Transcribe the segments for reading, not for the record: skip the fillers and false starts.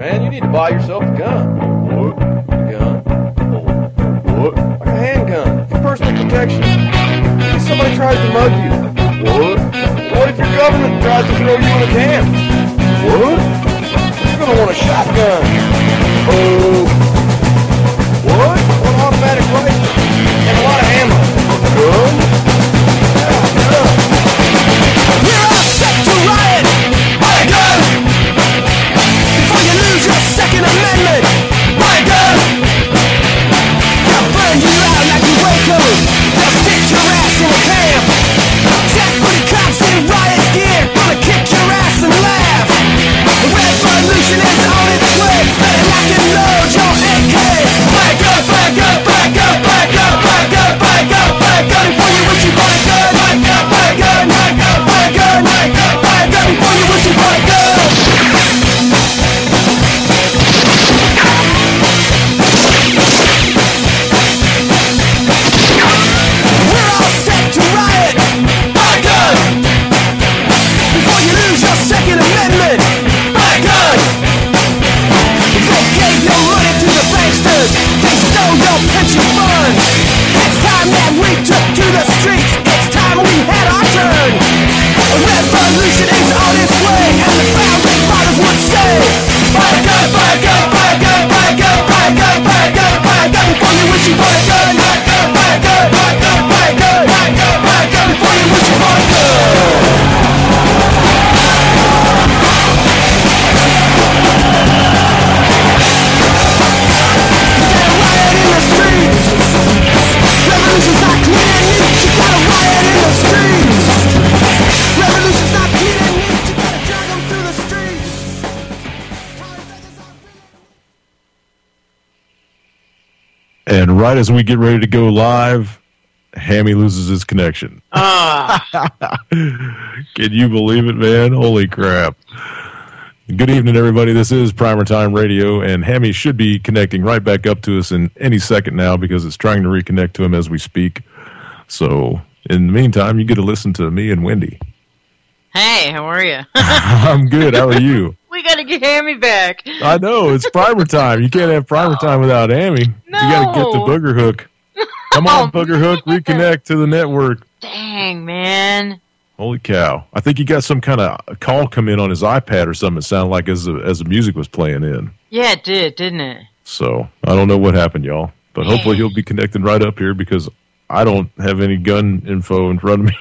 Man, you need to buy yourself a gun. What? A gun? What? Like a handgun for personal protection. If somebody tries to mug you. What? What if your government tries to throw you in a can? What? You're gonna want a shotgun. Oh. What? One automatic rifle and a lot of ammo. Gun? We're all set to riot. Buy a gun before you lose your Second Amendment. Buy a gun. They'll burn you out like you Waco. They'll stick your ass in a camp. Jack-footed cops in riot gear gonna kick your ass and laugh. The revolution is on its way. Better lock and load your AK. Buy a gun, buy a gun, buy a gun, buy a gun, buy a gun, buy a gun, buy a gun before you wish you bought a gun. Buy a gun, buy a gun, buy a gun, buy a gun, buy a gun, buy a gun before you wish you bought a gun. We're all set to riot. Buy a gun before you lose your Second Amendment. Buy a gun. They gave your money to the banksters. They stole your pension funds. It's time that we took to the streets. It's time we had our turn. A revolution is on its way, and the founding fathers would say, buy a gun, buy a gun, buy a gun, buy a gun, buy a gun, buy a gun, buy a gun before you wish you bought a gun. Buy a gun, buy a gun, buy a gun, buy a gun, buy a gun, buy a gun before you wish you bought a gun. Revolution's not clean and neat, you gotta riot in the streets. Revolution's not clean and neat, you gotta drag them through the streets. And right as we get ready to go live, Hammy loses his connection. Can you believe it, man? Holy crap. Good evening, everybody. This is PrimerTime Radio, and Hammy should be connecting right back up to us in any second now because it's trying to reconnect to him as we speak. So, in the meantime, you get to listen to me and Wendy. Hey, how are you? I'm good. How are you? We got to get Hammy back. I know. It's Primer Time. You can't have Primer Time without Hammy. No. You got to get the booger hook. Come on, booger hook. Reconnect to the network. Dang, man. Holy cow. I think he got some kind of call come in on his iPad or something. It sounded like as the music was playing in. Yeah, it did, didn't it? So, I don't know what happened, y'all. But hopefully he'll be connected right up here because I don't have any gun info in front of me.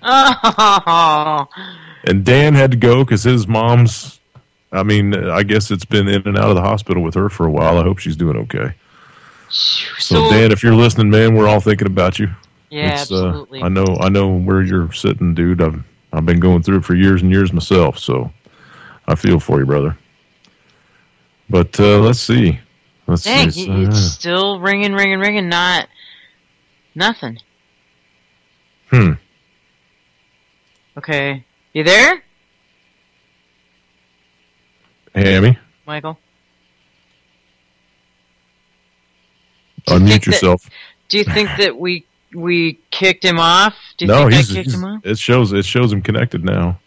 Oh. And Dan had to go because his mom's, I guess it's been in and out of the hospital with her for a while. I hope she's doing okay. So Dan, if you're listening, man, we're all thinking about you. Yeah, absolutely. I know where you're sitting, dude. I've been going through it for years and years myself, so I feel for you, brother. But let's see. Dang, it's still ringing, nothing. Okay. You there? Hammy? Michael? Unmute yourself. Do you think that we kicked him off? Do you no, think I kicked him off? It shows him connected now.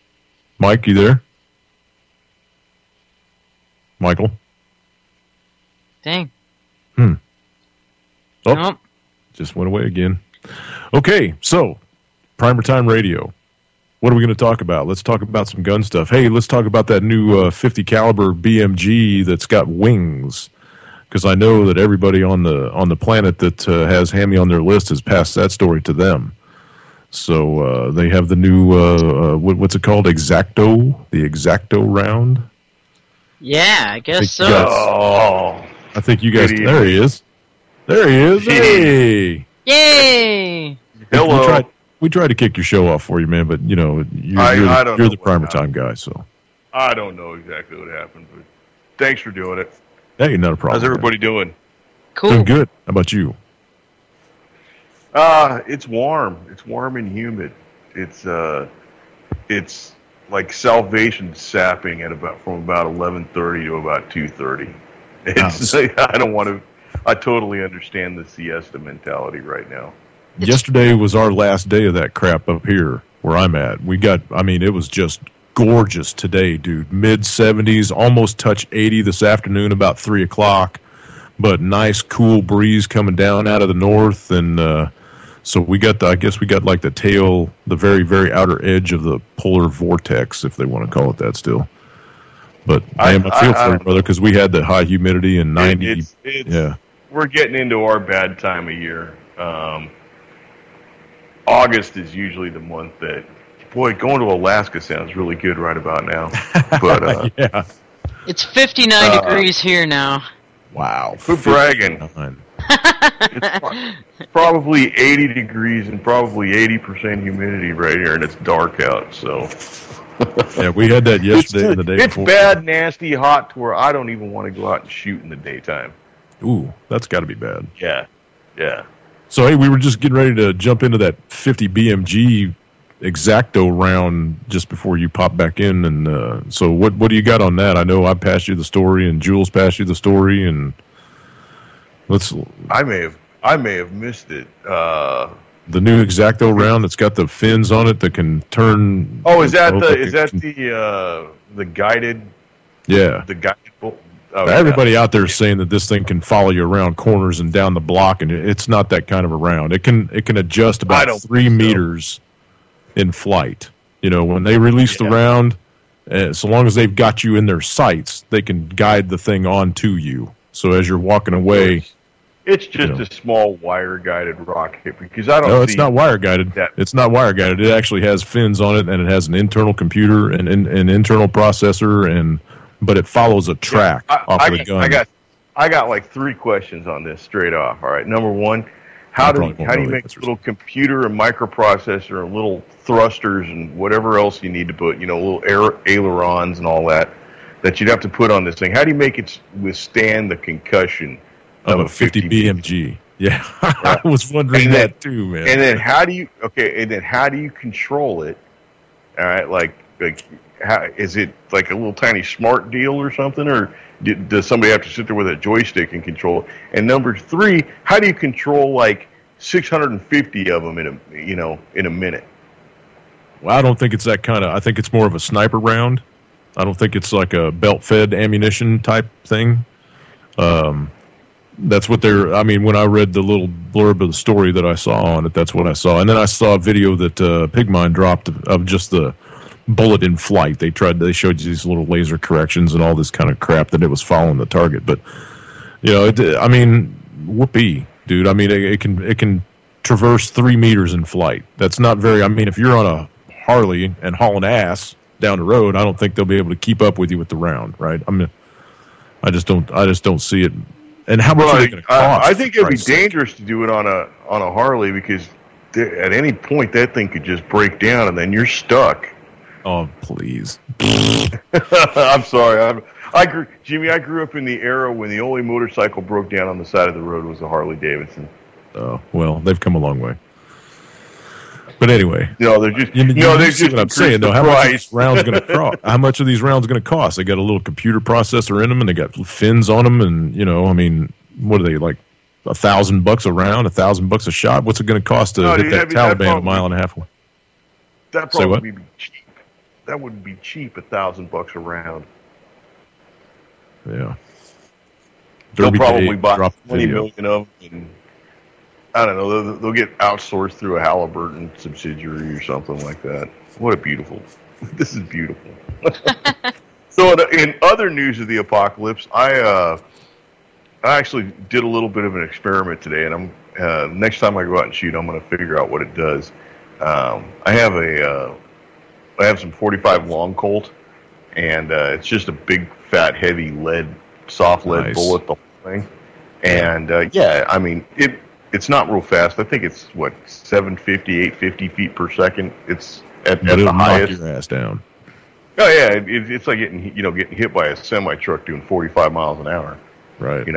Mike, you there? Michael? Dang. Oh, Nope. just went away again. Okay, so PrimerTime Radio. What are we going to talk about? Let's talk about some gun stuff. Hey, let's talk about that new 50 caliber BMG that's got wings. Because I know that everybody on the planet that has Hammy on their list has passed that story to them. So they have the new what's it called? Exacto, the Exacto round. Yeah, I guess so. I think you guys. There he is. There he is. Hey. Yay! Hello. We tried to kick your show off for you, man, but you're the PrimerTime guy, so I don't know exactly what happened, but thanks for doing it. Hey, not a problem. How's everybody doing? Cool. Doing good. How about you? It's warm. It's warm and humid. It's like salvation sapping at from about 11:30 to about 2:30. It's I totally understand the siesta mentality right now. Yesterday was our last day of that crap up here where I'm at. It was just gorgeous today, dude. Mid-70s, almost touch 80 this afternoon about 3 o'clock. But nice, cool breeze coming down out of the north. And so we got I guess we got like the very, very outer edge of the polar vortex, if they want to call it that still. But I feel for you, brother, because we had the high humidity and 90. Yeah. We're getting into our bad time of year. August is usually the month that, boy, going to Alaska sounds really good right about now. But yeah, It's 59 degrees here now. wow, quit bragging. 59. It's probably 80 degrees and probably 80% humidity right here, and it's dark out. So Yeah, we had that yesterday and the day it's before. bad, nasty, hot to where I don't even want to go out and shoot in the daytime. Ooh, that's got to be bad. Yeah. So, hey, we were just getting ready to jump into that 50 BMG Exacto round just before you pop back in. And so what do you got on that? I know I passed you the story and Jules passed you the story. And I may have missed it. The new Exacto round that's got the fins on it that can turn. Oh, is that the guided? Yeah. The guided bolt? Oh, Everybody out there is saying that this thing can follow you around corners and down the block, and it's not that kind of a round. It can adjust about 3 meters in flight. You know, when they release the round, so long as they've got you in their sights, they can guide the thing onto you. So as you're walking away, it's just a small wire guided rocket because I don't. No, it's not wire guided. It's not wire guided. It actually has fins on it, and it has an internal computer and an internal processor, but it follows a track off of the gun. I got like 3 questions on this straight off. All right, number 1, how do you make a little computer and microprocessor and little thrusters and whatever else you need to put, little ailerons and all that you'd have to put on this thing? How do you make it withstand the concussion of a 50 BMG? Yeah, I was wondering that too, man. And then how do you control it? All right, like how is it like a little tiny smart deal or something, or does somebody have to sit there with a joystick and control it? And number 3, how do you control like 650 of them in a minute? Well, I don't think it's that kind of. I think it's more of a sniper round. I don't think it's like a belt-fed ammunition type thing. That's what they're. I mean, when I read the little blurb of the story that I saw on it, that's what I saw. And then I saw a video that Pigmine dropped of just the bullet in flight. They showed you these little laser corrections and all this kind of crap that it was following the target. But whoopee, dude. I mean, it can traverse 3 meters in flight. That's not very. I mean, if you're on a Harley and hauling ass down the road, I don't think they'll be able to keep up with you with the round, right? I mean, I just don't see it. And how much are they going to cost? I think it'd be dangerous to do it on a Harley because at any point that thing could just break down and then you're stuck. Oh, please. I'm sorry. Jimmy, I grew up in the era when the only motorcycle broke down on the side of the road was a Harley Davidson. Oh, well, they've come a long way. But anyway, they're just what I'm saying though. How much are these rounds going to cost? They got a little computer processor in them, and they got fins on them, and I mean, what are they like? $1,000 a round, $1,000 a shot? What's it going to cost to hit that Taliban a mile and a half away? That probably be cheap. That wouldn't be cheap. $1,000 a round. Yeah. They'll probably buy 20 million of them. And, I don't know. They'll get outsourced through a Halliburton subsidiary or something like that. What a beautiful. This is beautiful. So in other news of the apocalypse, I actually did a little bit of an experiment today, and I'm next time I go out and shoot, I'm going to figure out what it does. I have some 45 long Colt, and it's just a big, fat, heavy soft lead bullet, the whole thing. And I mean it's not real fast. I think it's 750, 850 feet per second. It's at the highest. Knock your ass down. Oh yeah, it's like getting hit by a semi truck doing 45 miles an hour. Right.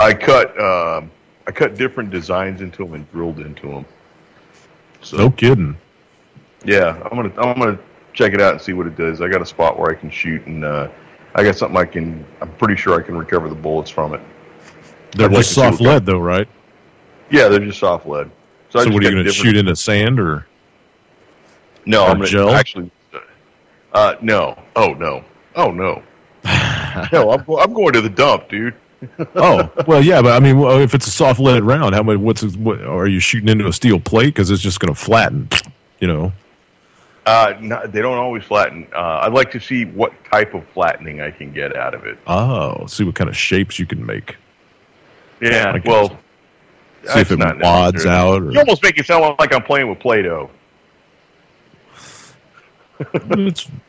I cut different designs into them and drilled into them. So, no kidding. Yeah, I'm gonna check it out and see what it does. I got a spot where I can shoot, and I got something I'm pretty sure I can recover the bullets from it. They're just soft lead, though, right? Yeah, they're just soft lead. So what are you going to shoot into sand or? No, I'm gonna actually. No. Oh no. Oh no. No, I'm going to the dump, dude. Oh well, yeah, but I mean, if it's a soft lead round, how much? What are you shooting into a steel plate? Because it's just going to flatten, you know. No, they don't always flatten. I'd like to see what type of flattening I can get out of it. Oh, see what kind of shapes you can make. Yeah, well, see if it wads out. Or... You almost make it sound like I'm playing with Play-Doh.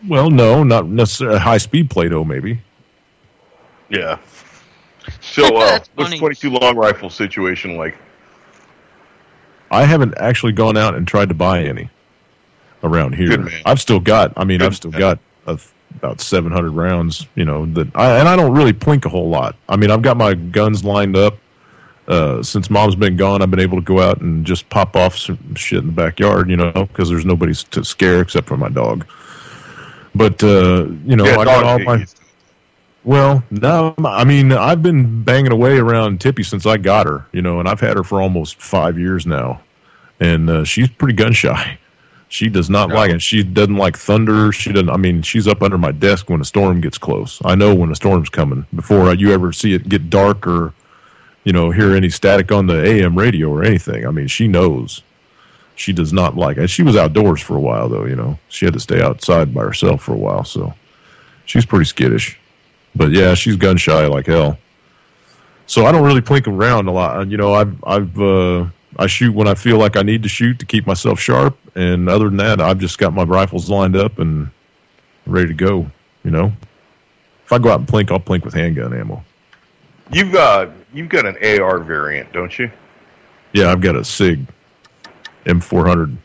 Well, no, not necessarily high-speed Play-Doh, maybe. Yeah. So, what's 22 long rifle situation like? I haven't actually gone out and tried to buy any around here. Good man. I've still got about 700 rounds, you know, and I don't really plink a whole lot. I mean, I've got my guns lined up. Since Mom's been gone, I've been able to go out and just pop off some shit in the backyard, you know, because there's nobody to scare except for my dog. But, you know, I got all my... Well, no, I mean, I've been banging away around Tippy since I got her, you know, and I've had her for almost 5 years now. And she's pretty gun shy. She does not like it. She doesn't like thunder. She doesn't. I mean, she's up under my desk when a storm gets close. I know when a storm's coming before you ever see it get dark or, you know, hear any static on the AM radio or anything. I mean, she knows. She does not like it. She was outdoors for a while, though, you know. She had to stay outside by herself for a while, so she's pretty skittish. But, yeah, she's gun shy like hell. So I don't really plink around a lot. You know, I shoot when I feel like I need to shoot to keep myself sharp, and other than that, I've just got my rifles lined up and ready to go, you know. If I go out and plink, I'll plink with handgun ammo. You've got an AR variant, don't you? Yeah, I've got a SIG M400.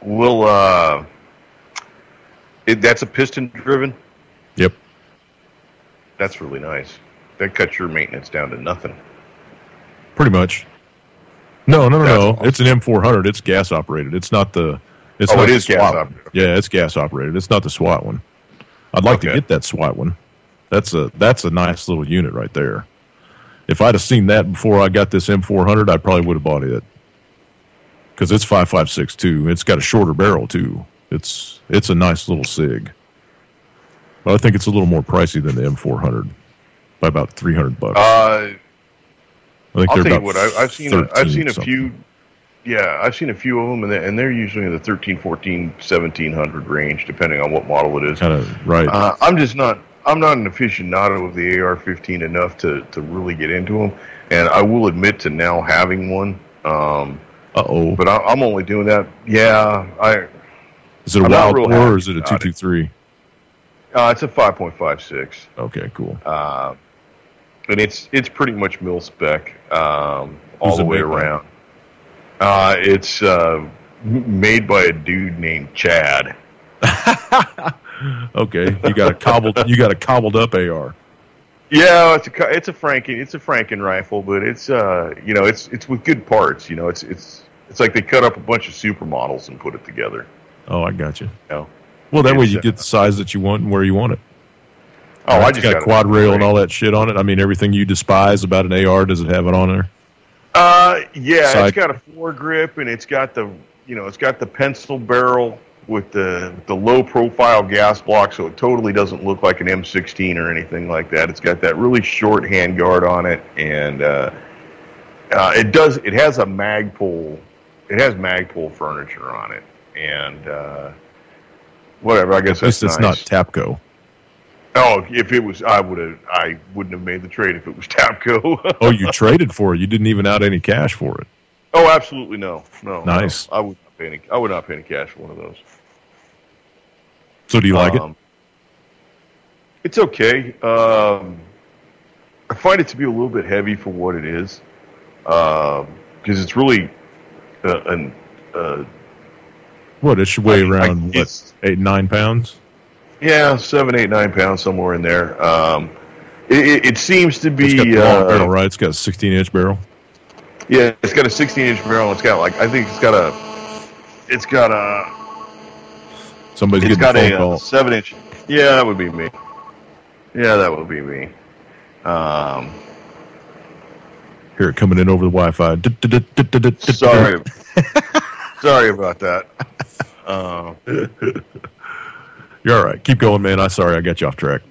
Well, that's a piston driven? Yep. That's really nice. That cuts your maintenance down to nothing. Pretty much. No. Awesome. It's an M400. It's gas operated. It's not the. It is gas operated. Yeah, it's gas operated. It's not the SWAT one. I'd like to get that SWAT one. That's a nice little unit right there. If I'd have seen that before I got this M400, I probably would have bought it. Because it's 5.56 too. It's got a shorter barrel too. It's a nice little SIG. But I think it's a little more pricey than the M400 by about $300. I think I'll tell you what, I've seen a few. Yeah, I've seen a few of them, and they're usually in the 13, 14, 1700 range, depending on what model it is. Kind of right. I'm not an aficionado of the AR-15 enough to really get into them, and I will admit to now having one. But I'm only doing that. Yeah, Is it a Wild Boar or is it a 223? It's a 5.56. Okay, cool. And it's pretty much mil spec all the way around. It's made by a dude named Chad. Okay, you got a cobbled up AR. Yeah, it's a Franken rifle, but it's it's with good parts. You know, it's like they cut up a bunch of supermodels and put it together. Oh, I got you. Well, that way you get the size that you want and where you want it. Oh, I just got a quad rail and all that shit on it. I mean, everything you despise about an AR, does it have it on there? Yeah, it's got a foregrip and it's got the pencil barrel with the low profile gas block, so it totally doesn't look like an M16 or anything like that. It's got that really short handguard on it, and it has a Magpul. It has Magpul furniture on it, and whatever. I guess that's nice. It's not Tapco. Oh, if it was, I wouldn't have made the trade if it was Tapco. Oh, you traded for it. You didn't even out any cash for it. Oh, absolutely no. Nice. No. I would not pay any cash for one of those. So do you like it? It's okay. I find it to be a little bit heavy for what it is, because it's really what, it should weigh around 8-9 pounds. Yeah, 7, 8, 9 pounds, somewhere in there. It seems to be. It's got the long barrel, right? It's got a 16-inch barrel. Yeah, it's got a 16-inch barrel. It's got Somebody's getting a phone call. 7-inch. Yeah, that would be me. Hear it coming in over the Wi-Fi. Sorry about that. You're all right. Keep going, man. I'm sorry I got you off track.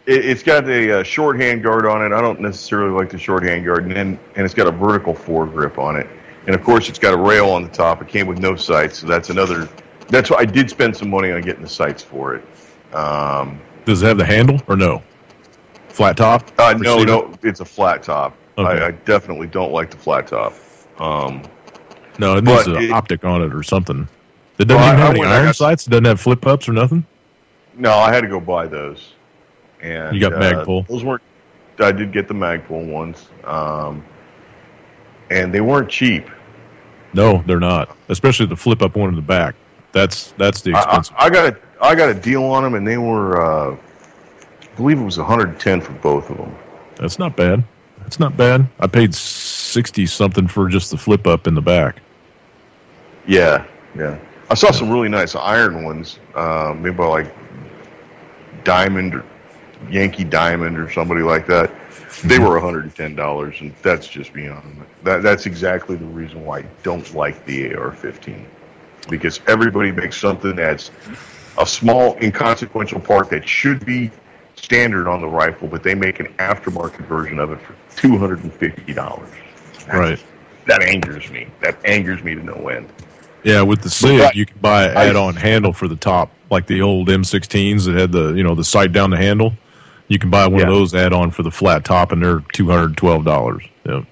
It's got a short hand guard on it. I don't necessarily like the short hand guard, and it's got a vertical foregrip on it, and of course it's got a rail on the top. It came with no sights, so that's another. That's why I did spend some money on getting the sights for it. Does it have the handle or no? Flat top? No, it's a flat top. Okay. I definitely don't like the flat top. No, it needs an optic on it or something. It doesn't even have any iron sights? It doesn't have flip ups or nothing? No, I had to go buy those. And you got Magpul? Those weren't. I did get the Magpul ones, and they weren't cheap. No, they're not. Especially the flip up one in the back. That's the expensive. I got a deal on them, and they were, I believe it was $110 for both of them. That's not bad. That's not bad. I paid $60 something for just the flip up in the back. Yeah. I saw some really nice iron ones, maybe by like Diamond or Yankee Diamond or somebody like that. They were $110, and that's just beyond it. That's exactly the reason why I don't like the AR-15, because everybody makes something that's a small, inconsequential part that should be standard on the rifle, but they make an aftermarket version of it for $250. Right. That angers me. That angers me to no end. Yeah, with the SIG, you can buy an add-on handle for the top, like the old M16s that had the sight down the handle. You can buy one of those add-on for the flat top, and they're $212. Yep.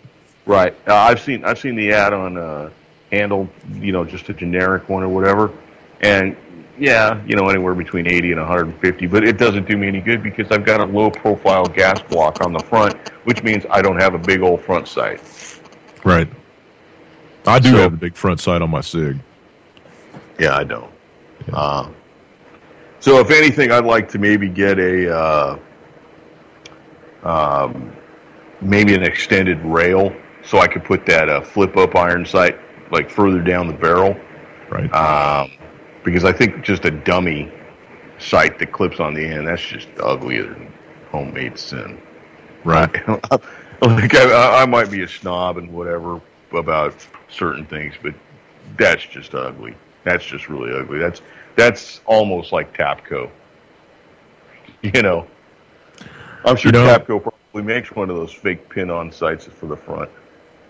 Right. I've seen the add-on handle, just a generic one or whatever, and anywhere between 80 and 150. But it doesn't do me any good because I've got a low-profile gas block on the front, which means I don't have a big old front sight. Right. I do have a big front sight on my SIG. Yeah, I don't. Yeah. So if anything, I'd like to maybe get maybe an extended rail so I could put that flip-up iron sight like further down the barrel. Right. Because I think just a dummy sight that clips on the end, that's just uglier than homemade sin. Right. I might be a snob and whatever about certain things, but that's just ugly. That's just really ugly. That's almost like Tapco. I'm sure Tapco probably makes one of those fake pin-on sights for the front.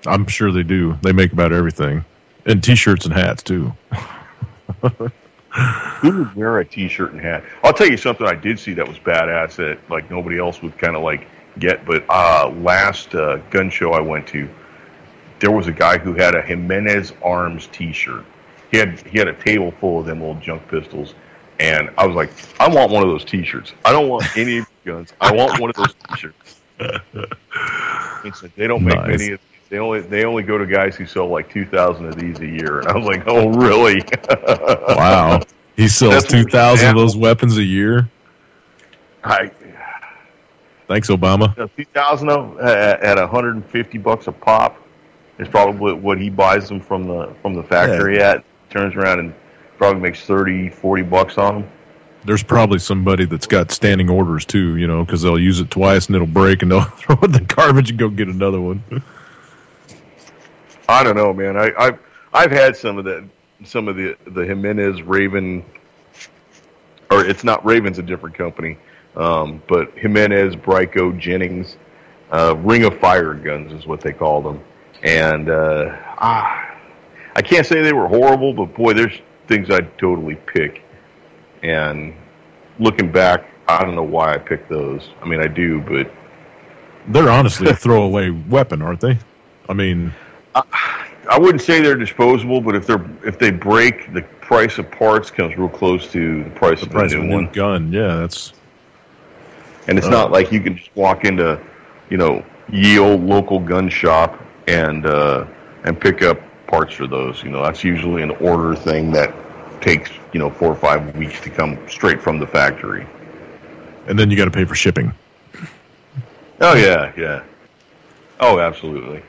I'm sure they do. They make about everything. And T-shirts and hats, too. Who would wear a T-shirt and hat? I'll tell you something I did see that was badass that like nobody else would kind of like get, but last gun show I went to, there was a guy who had a Jimenez Arms T-shirt. He had a table full of them old junk pistols, and I was like, I want one of those T-shirts. I don't want any of the guns. I want one of those T-shirts. They don't make many of these. They only go to guys who sell like 2,000 of these a year. And I was like, oh, really? Wow. He sells 2,000 of those weapons a year? Thanks, Obama. 2,000 of them at $150 a pop is probably what he buys them from the factory at. Turns around and probably makes $30-$40 on them. There's probably somebody that's got standing orders too, because they'll use it twice and it'll break and they'll throw it in the garbage and go get another one. I don't know, man. I've had some of the Jimenez Raven, or it's not Raven's a different company, but Jimenez, Brico, Jennings, Ring of Fire guns is what they call them, and I can't say they were horrible, but boy, there's things I'd totally pick. And looking back, I don't know why I picked those. I mean, I do, but they're honestly a throwaway weapon, aren't they? I mean, I wouldn't say they're disposable, but if they break, the price of parts comes real close to the price of a new gun. Yeah, that's. And it's not like you can just walk into, ye old local gun shop and pick up parts for those. That's usually an order thing that takes 4 or 5 weeks to come straight from the factory. And then you got to pay for shipping. Oh yeah. Oh, absolutely.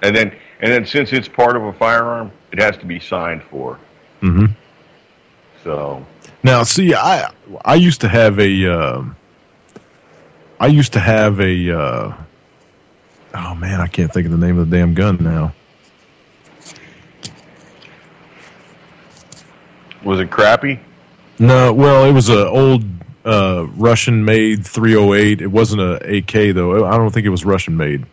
And then since it's part of a firearm, it has to be signed for. Mm-hmm. So now, see, I used to have oh man, I can't think of the name of the damn gun now. Was it crappy? No, well, it was an old Russian-made 308. It wasn't a AK though. I don't think it was Russian-made.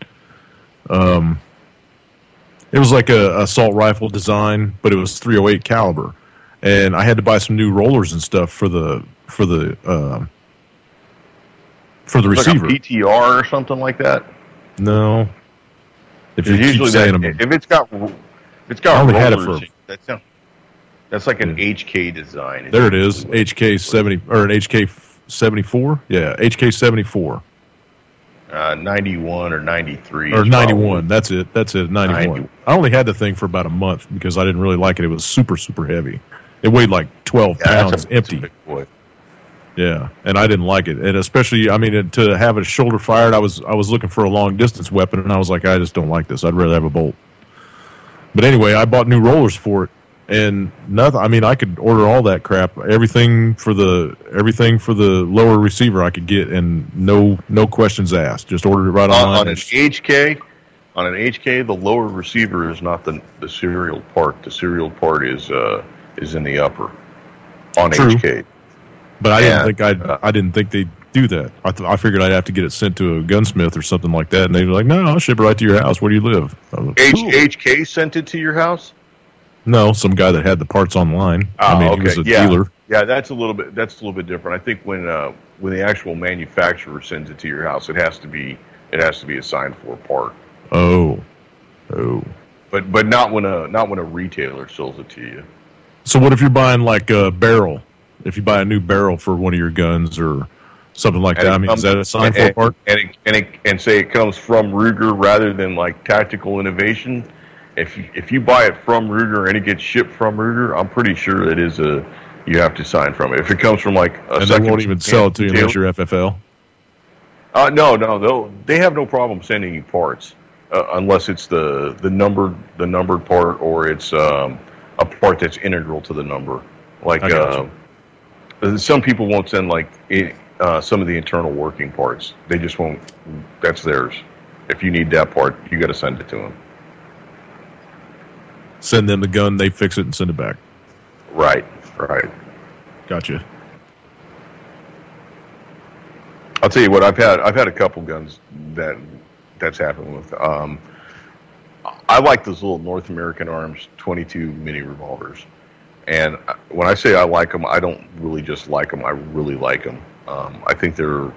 It was like a assault rifle design, but it was 308 caliber, and I had to buy some new rollers and stuff for the receiver. Like a PTR or something like that. No, if you usually if it's got I only rollers, had it for that's like an HK design. There it is, HK 70 or an HK 74. Yeah, HK 74. 91 or 93. Or 91. That's it. 91. I only had the thing for about a month because I didn't really like it. It was super, super heavy. It weighed like 12 pounds empty. Yeah, and I didn't like it. And especially, I mean, to have a shoulder fired, I was looking for a long distance weapon, and I was like, I just don't like this. I'd rather have a bolt. But anyway, I bought new rollers for it, and nothing. I mean, I could order all that crap, everything for the lower receiver I could get, and no questions asked. Just ordered it right online. On an HK, the lower receiver is not the serial part. The serial part is in the upper on True. HK. But I didn't think they'd do that. I figured I'd have to get it sent to a gunsmith or something like that, and they were like, "No, I'll ship it right to your house. Where do you live?" Like, cool. HK sent it to your house? No, some guy that had the parts online. Okay. He was a dealer. Yeah, that's a little bit different. I think when the actual manufacturer sends it to your house, it has to be assigned for a part. Oh. But not when a retailer sells it to you. So what if you're buying like a barrel? If you buy a new barrel for one of your guns or something like that, I mean, is that assigned for a part? And say it comes from Ruger rather than like Tactical Innovation. If you buy it from Ruger and it gets shipped from Ruger, I'm pretty sure it is you have to sign from it. If it comes from like a and they won't even sell it to you unless you're FFL. No, they have no problem sending you parts unless it's the numbered part or it's a part that's integral to the number. Like some people won't send like some of the internal working parts. They just won't. That's theirs. If you need that part, you got to send it to them. Send them the gun, they fix it and send it back. Right. Gotcha. I'll tell you what, I've had a couple guns that's happened with. I like those little North American Arms 22 mini revolvers, and when I say I like them, I don't really just like them. I really like them. I think they're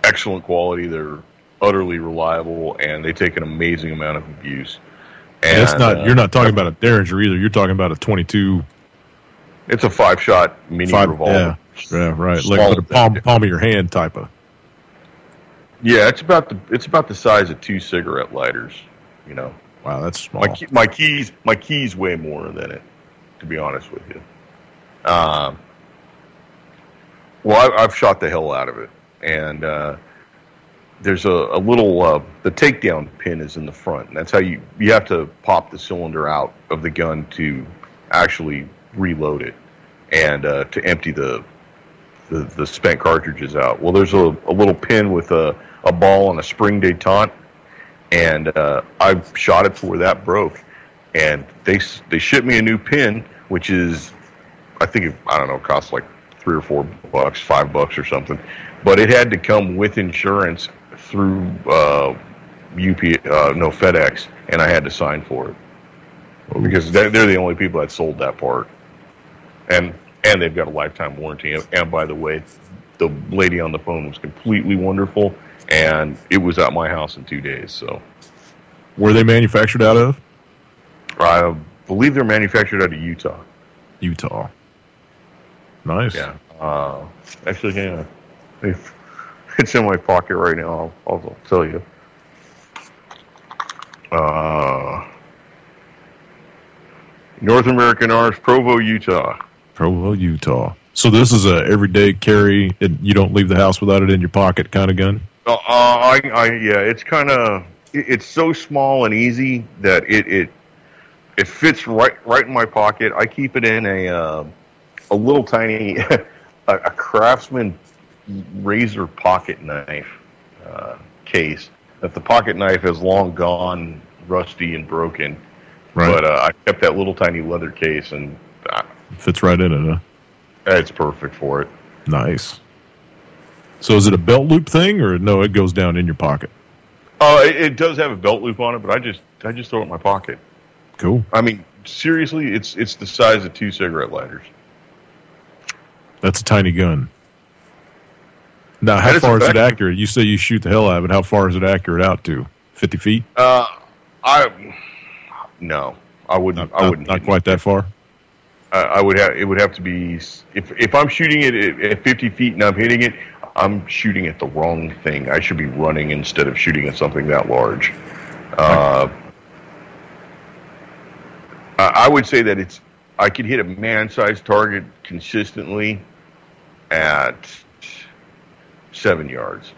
excellent quality. They're utterly reliable, and they take an amazing amount of abuse. And it's not. You're not talking about a Derringer either. You're talking about a 22. It's a 5-shot mini revolver. Yeah, right. Like a palm of your hand type of. Yeah, it's about the size of 2 cigarette lighters. You know. Wow, that's small. My keys weigh more than it, to be honest with you. Well, I've shot the hell out of it, and there's a little the takedown pin is in the front, and that's how you have to pop the cylinder out of the gun to actually reload it and to empty the spent cartridges out. Well, there's a little pin with a ball and a spring detente, and I shot it to where that broke, and they shipped me a new pin, which is I think it costs like $3 or $4, $5 or something, but it had to come with insurance through FedEx, and I had to sign for it because they're the only people that sold that part, and they've got a lifetime warranty. And by the way, the lady on the phone was completely wonderful, and it was at my house in 2 days. So, where they manufactured out of? I believe they're manufactured out of Utah. Utah. Nice. Yeah. Actually, hang on. It's in my pocket right now. I'll tell you. North American Arms, Provo, Utah. Provo, Utah. So this is a everyday carry, and you don't leave the house without it in your pocket kind of gun? Yeah, it's kind of, it's so small and easy that it fits right in my pocket. I keep it in a little tiny, a Craftsman razor pocket knife case. That the pocket knife is long gone, rusty and broken. Right. But I kept that little tiny leather case, and Fits right in it, huh? It's perfect for it. Nice. So is it a belt loop thing, or no, it goes down in your pocket? Oh, it does have a belt loop on it, but I just throw it in my pocket. Cool. I mean, seriously, it's the size of 2 cigarette lighters. That's a tiny gun. Now, how far is it accurate? You say you shoot the hell out of it. How far is it accurate out to? 50 feet? No, I wouldn't. Not quite that far. It would have to be if I'm shooting it at 50 feet and I'm hitting it, I'm shooting at the wrong thing. I should be running instead of shooting at something that large. I would say that I could hit a man-sized target consistently at 7 yards.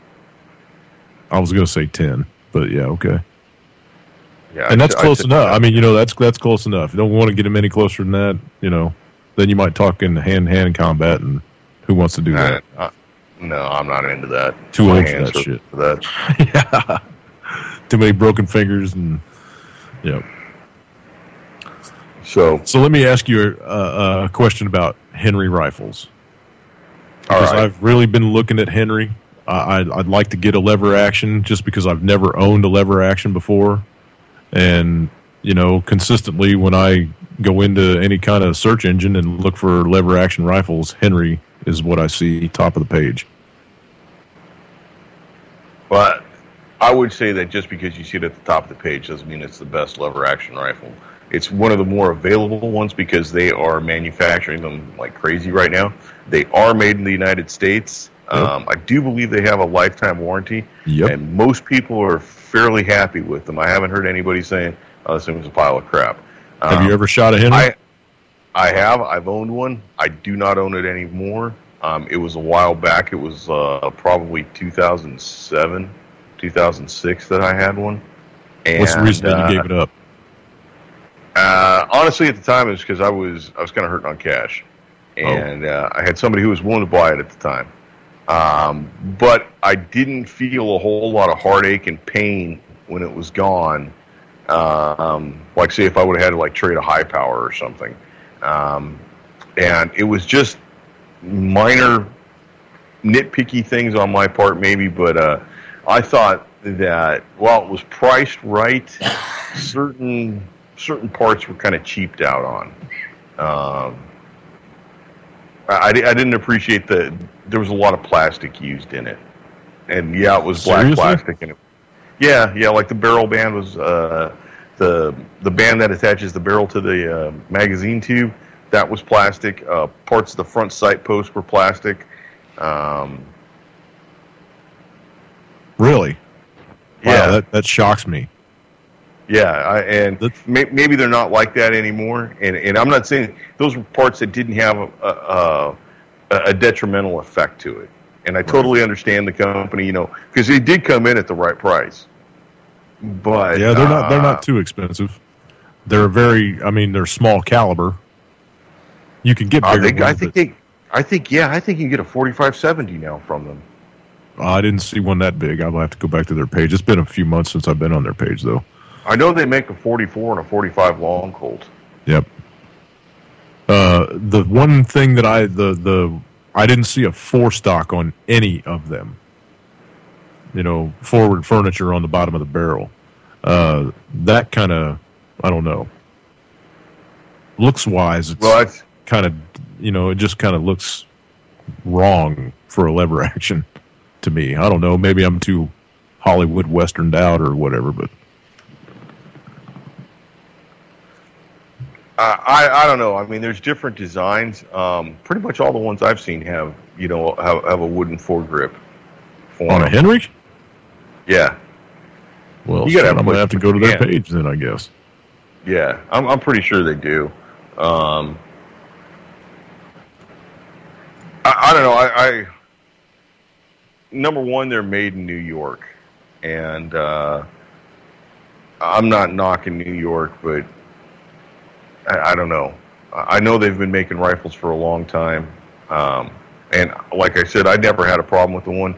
I was going to say 10, but yeah, okay. Yeah, and that's close enough. I mean, that's close enough. You don't want to get them any closer than that, then you might talk in hand-to-hand combat, and who wants to do that? No, I'm not into that. Too old for that shit. For that. Yeah. Too many broken fingers, and So let me ask you a question about Henry rifles. Because I've really been looking at Henry. I'd like to get a lever action just because I've never owned a lever action before. And, consistently when I go into any kind of search engine and look for lever action rifles, Henry is what I see top of the page. But I would say that just because you see it at the top of the page doesn't mean it's the best lever action rifle. It's one of the more available ones because they are manufacturing them like crazy right now. They are made in the United States. Yep. I do believe they have a lifetime warranty, and most people are fairly happy with them. I haven't heard anybody saying, "Oh, this thing was a pile of crap." Have you ever shot a Henry? I have. I've owned one. I do not own it anymore. It was a while back. It was probably 2007, 2006 that I had one. And, what's the reason that you gave it up? Honestly, at the time, it was because I was kind of hurting on cash, and I had somebody who was willing to buy it at the time. But I didn't feel a whole lot of heartache and pain when it was gone. Like, say, if I would have had to trade a high power or something, and it was just minor nitpicky things on my part, maybe. But I thought that while it was priced right, certain parts were kind of cheaped out on. I didn't appreciate there was a lot of plastic used in it, and it was black plastic in it. Yeah, like the barrel band was the band that attaches the barrel to the magazine tube. That was plastic. Parts of the front sight post were plastic. Really? Yeah, wow, that shocks me. Yeah, maybe they're not like that anymore. And I'm not saying those were parts that didn't have a detrimental effect to it. And I totally understand the company, because they did come in at the right price. But yeah, they're not too expensive. They're they're small caliber. You can get bigger. I think you can get a 4570 now from them. I didn't see one that big. I'll have to go back to their page. It's been a few months since I've been on their page, though. I know they make a 44 and a 45 long Colt. Yep. The one thing that I didn't see a forestock on any of them. Forward furniture on the bottom of the barrel. That kind of, I don't know. Looks wise, it's kind of, it just kind of looks wrong for a lever action to me. I don't know. Maybe I'm too Hollywood westerned out or whatever, but. I don't know. I mean, there's different designs. Pretty much all the ones I've seen have a wooden foregrip. On a Henry? Yeah. Well, I'm going to have to go to their page then, I guess. Yeah, I'm pretty sure they do. I don't know. Number one, they're made in New York, and I'm not knocking New York, but I don't know. I know they've been making rifles for a long time, and like I said, I never had a problem with the one.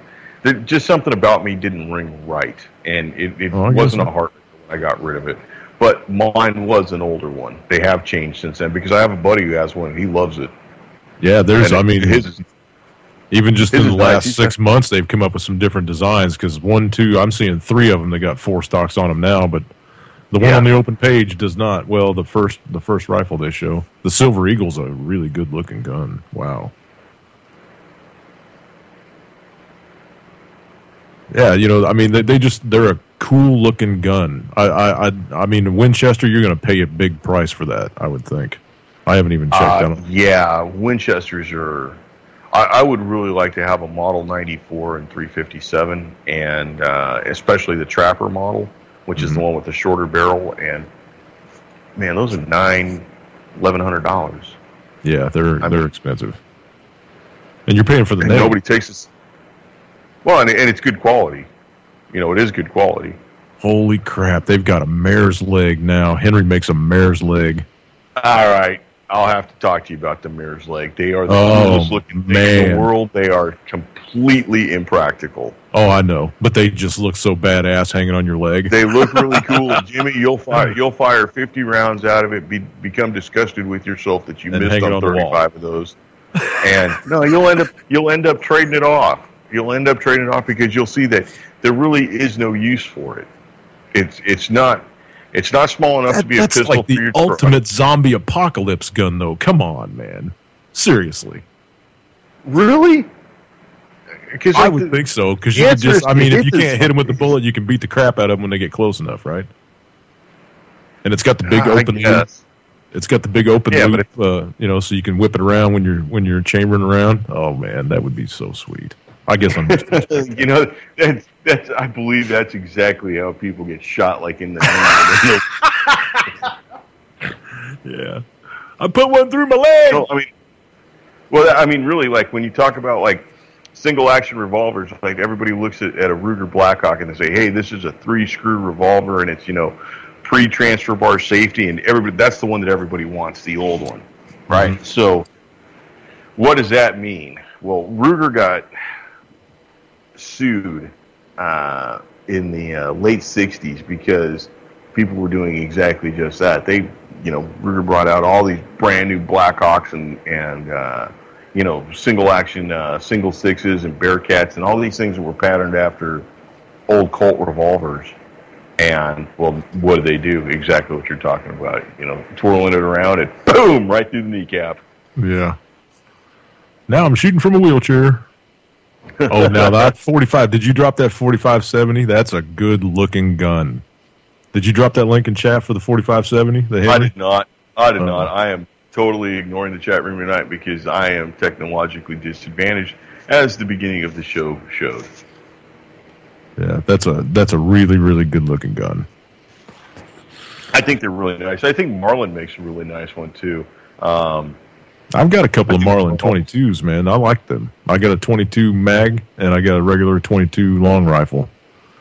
Just something about me didn't ring right, and it wasn't a heart when I got rid of it. But mine was an older one. They have changed since then because I have a buddy who has one and he loves it. Yeah, even just in the last 6 months, they've come up with some different designs. Because I'm seeing 3 of them. They got 4 stocks on them now, but the one on the open page does not. Well, the first rifle they show, the Silver Eagle's a really good looking gun. Wow. Yeah, they're a cool looking gun. I mean, Winchester, you're going to pay a big price for that, I would think. I haven't even checked out. Yeah, Winchesters are. I would really like to have a Model 94 and 357, and especially the Trapper model, which is the one with the shorter barrel. And man, those are $1,100. Yeah, they're expensive, and you're paying for the name. Nobody takes this. Well, and it's good quality. It is good quality. Holy crap! They've got a mare's leg now. Henry makes a mare's leg. All right. I'll have to talk to you about the mare's leg. They are the coolest looking thing in the world. They are completely impractical. Oh, I know, but they just look so badass hanging on your leg. They look really cool, Jimmy. You'll fire 50 rounds out of it. Become disgusted with yourself that you missed on 35 of those. And no, you'll end up trading it off. You'll end up trading it off because you'll see that there really is no use for it. It's not small enough to be a pistol. That's like the ultimate zombie apocalypse gun, though. Come on, man. Seriously. Really? I would think so. Because you could if you can't hit them with the bullet, you can beat the crap out of them when they get close enough, right? And it's got the big open loop. It's got the big open loop, so you can whip it around when you're chambering around. Oh man, that would be so sweet. I guess I'm just that's I believe that's exactly how people get shot, like in the Yeah. I put one through my leg. No, really, like when you talk about like single action revolvers, like everybody looks at a Ruger Blackhawk and they say, hey, this is a 3-screw revolver and it's, pre-transfer bar safety, and that's the one that everybody wants, the old one. Right? Mm-hmm. So what does that mean? Well, Ruger got sued in the late 60s because people were doing exactly just that. They, Ruger brought out all these brand new Blackhawks and single action, single sixes and Bearcats and all these things that were patterned after old Colt revolvers. And, well, what do? Exactly what you're talking about. Twirling it around and boom, right through the kneecap. Yeah. Now I'm shooting from a wheelchair. Oh, now that 45. Did you drop that 4570? That's a good-looking gun. Did you drop that link in chat for the 4570? I did not. I am totally ignoring the chat room tonight because I am technologically disadvantaged, as the beginning of the show showed. Yeah, that's a really, really good-looking gun. I think they're really nice. I think Marlin makes a really nice one, too. I've got a couple of Marlin 22s, man. I like them. I got a 22 mag, and I got a regular 22 long rifle.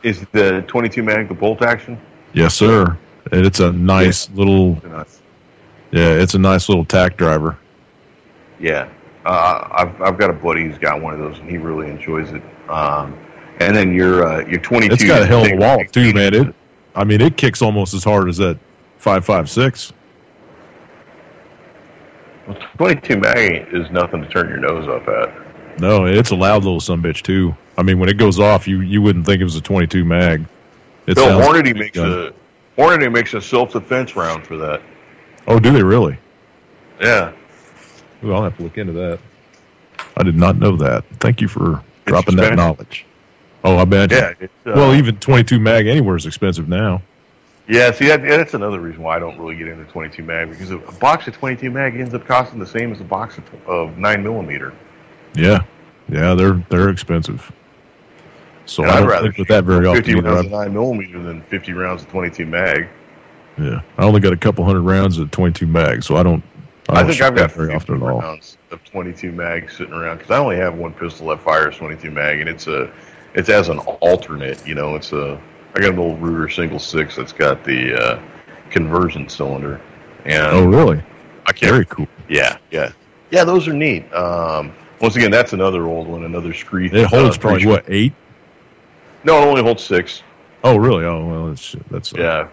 Is the 22 mag the bolt action? Yes, sir. And it's a nice little... Yeah, it's a nice little tack driver. Yeah. I've got a buddy who's got one of those, and he really enjoys it. And then your 22... It's got a hell of a wallop, too, man. It kicks almost as hard as that 5.56. 22 mag is nothing to turn your nose up at. No, it's a loud little sumbitch too. When it goes off, you wouldn't think it was a 22 mag. Hornady makes a self-defense round for that. Oh, do they really? Yeah. Ooh, I'll have to look into that. I did not know that. Thank you for dropping that knowledge. Oh, I bet. Yeah. Well, even 22 mag anywhere is expensive now. Yeah, see, that's another reason why I don't really get into 22 mag, because a box of 22 mag ends up costing the same as a box of 9mm. Yeah, they're expensive. So and I don't think with that very often. 50 rounds of 9mm than 50 rounds of 22 mag. Yeah, I only got a couple hundred rounds of 22 mag, so I think I've got very often at all. Rounds of 22 mag sitting around because I only have one pistol that fires 22 mag, and it's as an alternate. I got an old Ruger single 6 that's got the conversion cylinder. And oh, really? Very cool. Yeah. Those are neat. Once again, that's another old one, another screed. It holds probably what, 8? No, it only holds 6. Oh, really? Oh, well, that's yeah.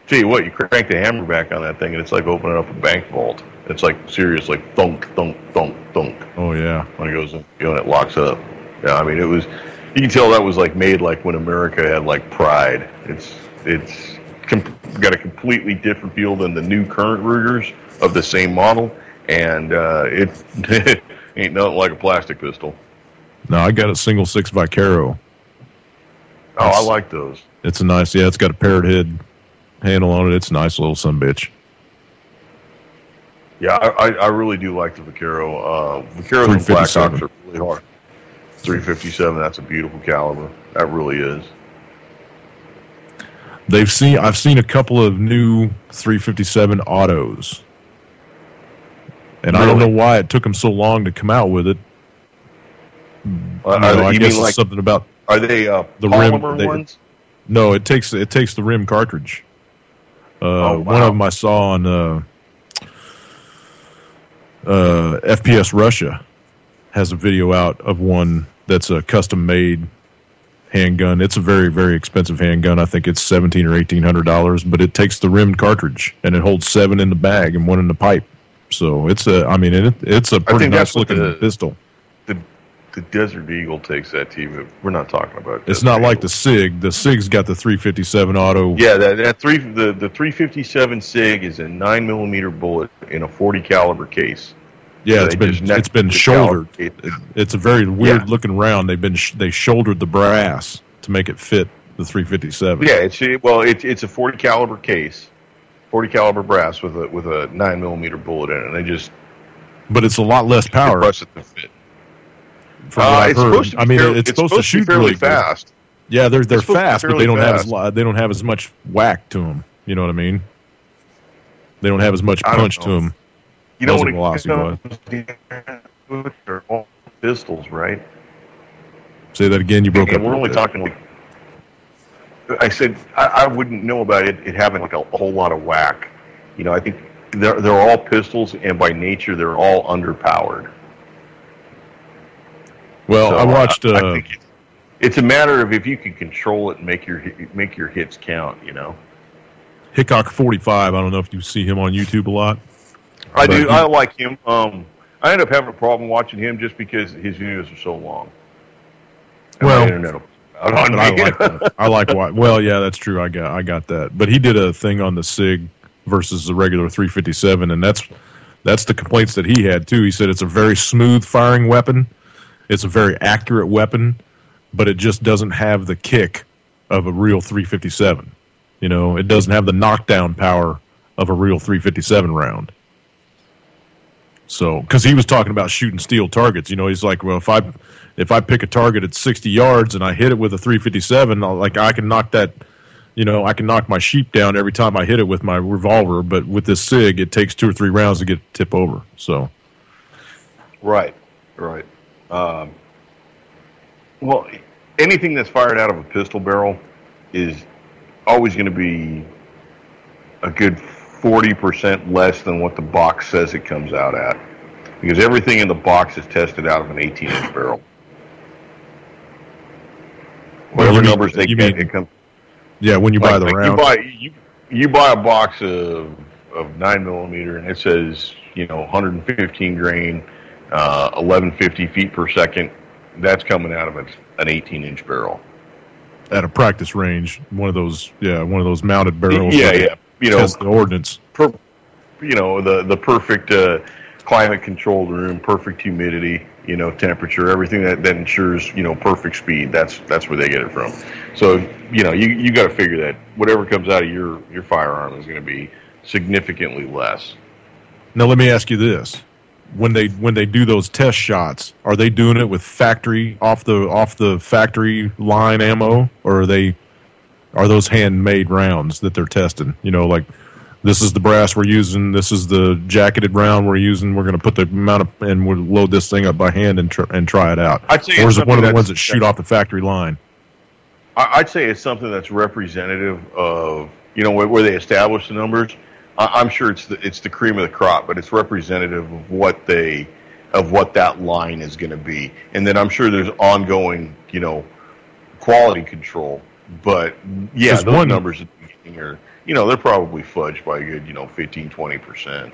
Tell you what, you crank the hammer back on that thing, and it's like opening up a bank vault. It's like serious, like thunk, thunk, thunk, thunk. Oh yeah, when it goes in, and it locks up. Yeah, I mean, it was. You can tell that was like made like when America had like pride. It's got a completely different feel than the new current Rugers of the same model, and it ain't nothing like a plastic pistol. No, I got a single 6 Vaquero. Oh, I like those. It's a nice, yeah. It's got a parrot head handle on it. It's a nice little sumbitch. Yeah, I really do like the Vaquero. Vaqueros and Blackhawks are really hard. 357, that's a beautiful caliber. That really is. I've seen a couple of new 357 autos, and really? I don't know why it took them so long to come out with it. I guess it's like, something about. Are they the polymer ones? No, it takes the rim cartridge. Wow. One of them I saw on FPS Russia has a video out of one that's a custom made handgun. It's a very, very expensive handgun. I think it's $1,700 or $1,800, but it takes the rimmed cartridge and it holds 7 in the bag and 1 in the pipe. So it's a pretty nice looking pistol. The Desert Eagle takes that too, but we're not talking about it. It's not like the SIG. The SIG's got the 357 auto. Yeah, the 357 SIG is a 9mm bullet in a 40 caliber case. Yeah, so it's been shouldered. It's a very weird looking round. They shouldered the brass to make it fit the 357. Yeah, it's a 40 caliber case, 40 caliber brass with a 9mm bullet in it. But it's a lot less power. Press it to fit. It's supposed to shoot fairly fast. Yeah, they're fast, but they don't have as much whack to them. You know what I mean? They don't have as much punch to them. You know what velocity was? They're all pistols, right? Say that again. You broke up. And we're only talking like. I said I wouldn't know about it having like a whole lot of whack. You know, I think they're all pistols, and by nature they're all underpowered. Well, so I watched. I think it's a matter of if you can control it and make your hits count. You know. Hickok 45. I don't know if you see him on YouTube a lot. I do. I like him. I end up having a problem watching him just because his videos are so long. And well, my internet I like why. Well, yeah, that's true. I got that. But he did a thing on the SIG versus the regular 357, and that's the complaints that he had too. He said it's a very smooth firing weapon. It's a very accurate weapon, but it just doesn't have the kick of a real 357. You know, it doesn't have the knockdown power of a real 357 round. So, because he was talking about shooting steel targets, you know, he's like, well, if I pick a target at 60 yards and I hit it with a 357, I can knock that, you know, I can knock my sheep down every time I hit it with my revolver. But with this SIG, it takes 2 or 3 rounds to get it tip over. So, right. Well, anything that's fired out of a pistol barrel is always going to be a good 40% less than what the box says it comes out at, because everything in the box is tested out of an 18-inch barrel. Whatever numbers they get, it comes. Yeah, when you buy the round, you buy a box of 9mm and it says 115 grain, 1150 feet per second. That's coming out of an 18-inch barrel at a practice range. One of those mounted barrels. Yeah. Test the ordnance. The perfect climate controlled room, perfect humidity, temperature, everything that ensures, perfect speed. That's where they get it from. So, you got to figure that whatever comes out of your firearm is going to be significantly less. Now, let me ask you this. When they do those test shots, are they doing it with factory off the factory line ammo, or are those handmade rounds that they're testing? Like, this is the brass we're using, this is the jacketed round we're using. We're going to put the amount of, and we'll load this thing up by hand and try it out. Or is it one of the ones that shoot off the factory line? I'd say it's something that's representative of where they establish the numbers. I'm sure it's the cream of the crop, but it's representative of what that line is going to be. And then I'm sure there's ongoing quality control. But yeah, those numbers at the beginning are they're probably fudged by a good, 15, 20%.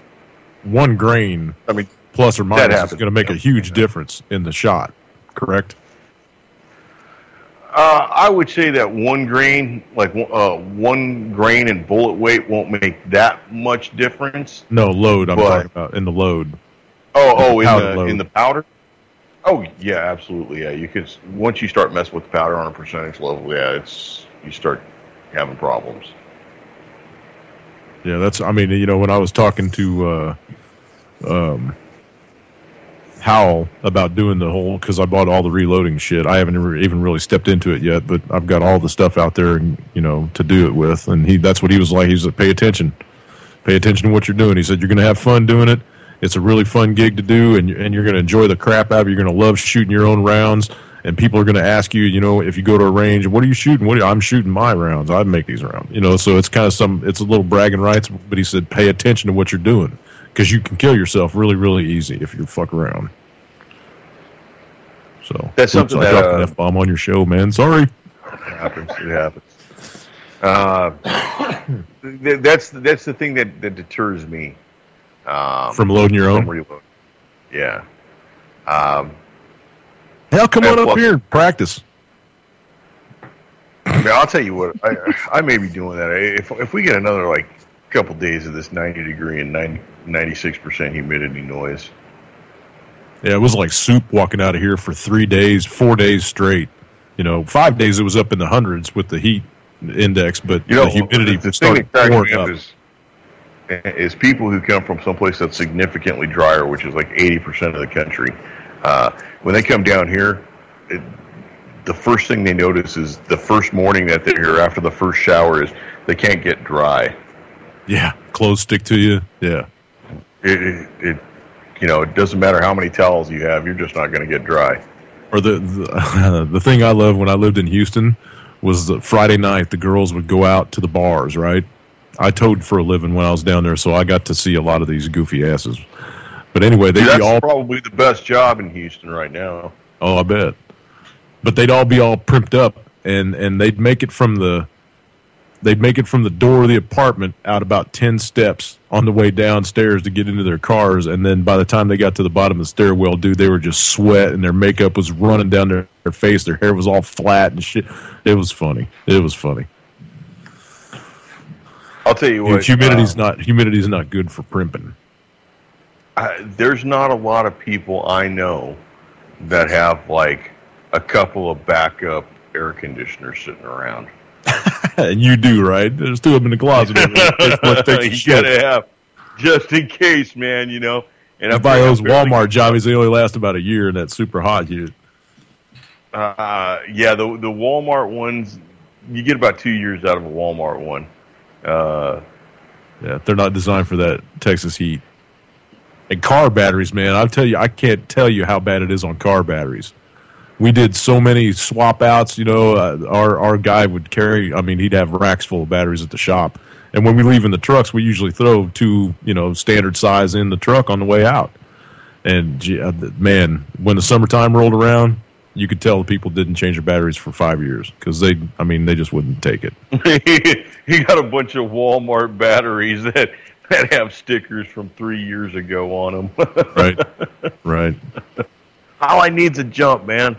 1 grain, I mean, plus or minus, is going to make a huge difference in the shot, correct? I would say that 1 grain, like 1 grain in bullet weight, won't make that much difference. No, load. I'm talking about in the load. In the powder. Oh yeah, absolutely. Yeah, you could once you start messing with the powder on a percentage level. Yeah, you start having problems. Yeah, that's. I mean, when I was talking to Howell about doing the whole, because I bought all the reloading shit. I haven't even really stepped into it yet, but I've got all the stuff out there, to do it with. And that's what he was like. He's like, pay attention to what you're doing. He said, you're going to have fun doing it. It's a really fun gig to do, and you're going to enjoy the crap out of it. You're going to love shooting your own rounds, and people are going to ask you, if you go to a range, what are you shooting? I'm shooting my rounds. I make these rounds. So it's kind of it's a little bragging rights, but he said, pay attention to what you're doing, because you can kill yourself really, really easy if you fuck around. So that's something I dropped an F-bomb on your show, man. Sorry. It happens. That's the thing that deters me. From loading your own? Reload. Yeah. Hell, come on up here and practice. I mean, I'll tell you what, I may be doing that. If we get another, couple days of this 90-degree and 96% humidity noise. Yeah, it was like soup walking out of here for 4 days straight. 5 days it was up in the hundreds with the heat index, but the humidity started pouring up. Is people who come from someplace that's significantly drier, which is like 80% of the country, when they come down here, the first thing they notice is the first morning that they're here after the first shower is they can't get dry. Yeah, clothes stick to you. Yeah. It doesn't matter how many towels you have, you're just not going to get dry. Or the thing I loved when I lived in Houston was that Friday night the girls would go out to the bars, right? I towed for a living when I was down there, so I got to see a lot of these goofy asses. But anyway, that's probably the best job in Houston right now. Oh, I bet. But they'd all be all primped up, and they'd make it from the door of the apartment out about 10 steps on the way downstairs to get into their cars, and then by the time they got to the bottom of the stairwell, dude, they were just sweat, and their makeup was running down their face, their hair was all flat and shit. It was funny. I'll tell you what. Humidity's not good for primping. There's not a lot of people I know that have a couple of backup air conditioners sitting around. And you do, right? There's 2 of them in the closet. You gotta have, just in case, man. And I buy those Walmart jobbies. They only last about a year, and that's super hot here. Yeah, the Walmart ones, you get about 2 years out of a Walmart one. Yeah, they're not designed for that Texas heat. And car batteries, man, I'll tell you, I can't tell you how bad it is on car batteries. We did so many swap outs, our guy would carry, he'd have racks full of batteries at the shop. And when we leave in the trucks, we usually throw 2, standard size in the truck on the way out. And, man, when the summertime rolled around, you could tell the people didn't change their batteries for 5 years because they just wouldn't take it. You got a bunch of Walmart batteries that have stickers from 3 years ago on them. Right. All I need's a jump, man.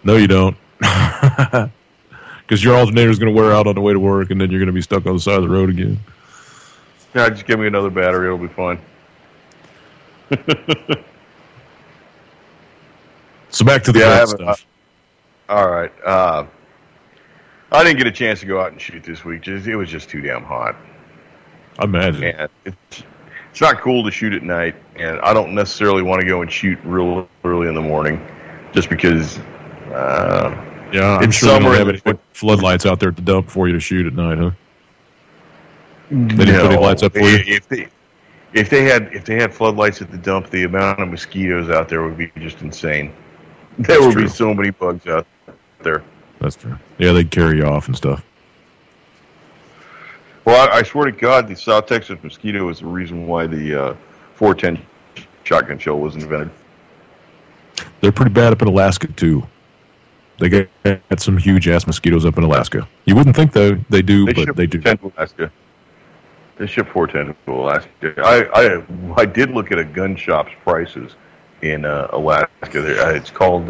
No, you don't. Because your alternator's going to wear out on the way to work, and then you're going to be stuck on the side of the road again. Yeah, just give me another battery. It'll be fine. So back to the gun stuff. All right. I didn't get a chance to go out and shoot this week. It was just too damn hot. I imagine. And it's not cool to shoot at night, and I don't necessarily want to go and shoot real early in the morning, just because. Yeah, I'm sure they don't have any floodlights out there at the dump for you to shoot at night, huh? They didn't put any lights up for you. If they had floodlights at the dump, the amount of mosquitoes out there would be just insane. There would be so many bugs out there. That's true. Yeah, they'd carry you off and stuff. Well, I swear to God, the South Texas mosquito is the reason why the 410 shotgun shell was invented. They're pretty bad up in Alaska, too. They got some huge-ass mosquitoes up in Alaska. You wouldn't think, though, they do, but they do. Alaska. They ship 410 to Alaska. I did look at a gun shop's prices in Alaska. It's called